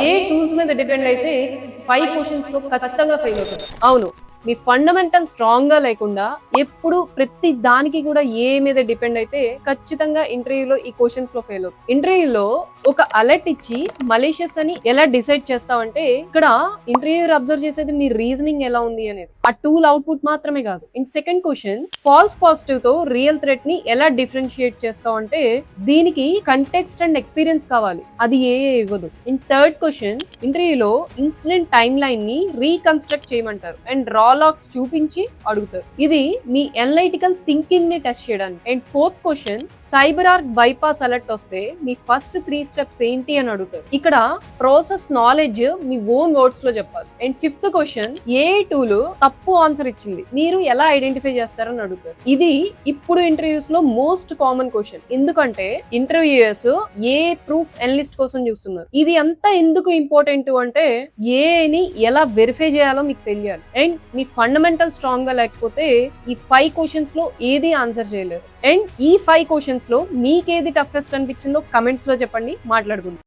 ఏ tools మీద depend అయితే 5 questions లో ఖచ్చితంగా ఫెయిల్ అవుతుంది. అవును, మీ ఫండమెంటల్ స్ట్రాంగ్ గా లేకుండా ఎప్పుడు ప్రతి దానికి కూడా ఏ మీద డిపెండ్ అయితే ఖచ్చితంగా ఇంటర్వ్యూలో ఈ క్వశ్చన్స్ లో ఫెయిల్ అవుతుంది. ఇంటర్వ్యూలో ఒక అలర్ట్ ఇచ్చి మలీషియస్ అని ఎలా డిసైడ్ చేస్తావంటే, ఇక్కడ ఇంటర్వ్యూ అబ్జర్వ్ చేసేది మీ రీజనింగ్ ఎలా ఉంది అనేది, ఆ టూల్ అవుట్పుట్ మాత్రమే కాదు. In second question, falls positive తో రియల్ థ్రెట్ ని ఎలా డిఫరెన్షియేట్ చేస్తావు అంటే, దీనికి కంటెక్స్ట్ అండ్ ఎక్స్పీరియన్స్ కావాలి, అది ఏ ఇవ్వదు. ఇన్ థర్డ్ క్వశ్చన్, ఇంటర్వ్యూలో ఇన్సిడెంట్ టైమ్ లైన్ ని రీకన్స్ట్రక్ట్ చేయమంటారు అండ్ రా లాగ్స్ చూపించి అడుగుతారు. ఇది మీ అనలైటికల్ థింకింగ్ ని టెస్ట్ చేయడానికి. And fourth question, cyber arc bypass alert వస్తే మీ ఫస్ట్ 3 స్టెప్స్ ఏంటి అని అడుగుతారు. ఇక్కడ ప్రాసెస్ నాలెడ్జ్ మీ ఓన్ వర్డ్స్ లో చెప్పాలి. And fifth question, A tool తప్పు ఆన్సర్ ఇచ్చింది, మీరు ఎలా ఐడెంటిఫై చేస్తారని అడుగుతారు. ఇది ఇప్పుడు ఇంటర్వ్యూస్ లో మోస్ట్ కామన్ క్వశ్చన్, ఎందుకంటే ఇంటర్వ్యూయర్స్ ఏ ప్రూఫ్ అనలిస్ట్ కోసం చూస్తున్నారు. ఇది అంతా ఎందుకు ఇంపార్టెంట్ అంటే, ఏని ఎలా వెరిఫై చేయాలో మీకు తెలియాలి. అండ్ మీ ఫండమెంటల్ స్ట్రాంగ్ గా లేకపోతే ఈ 5 క్వశ్చన్స్ లో ఏది ఆన్సర్ చేయలేరు. అండ్ ఈ 5 క్వశ్చన్స్ లో మీకేది టఫెస్ట్ అనిపించిందో కమెంట్స్ లో చెప్పండి, మాట్లాడుకుందాం.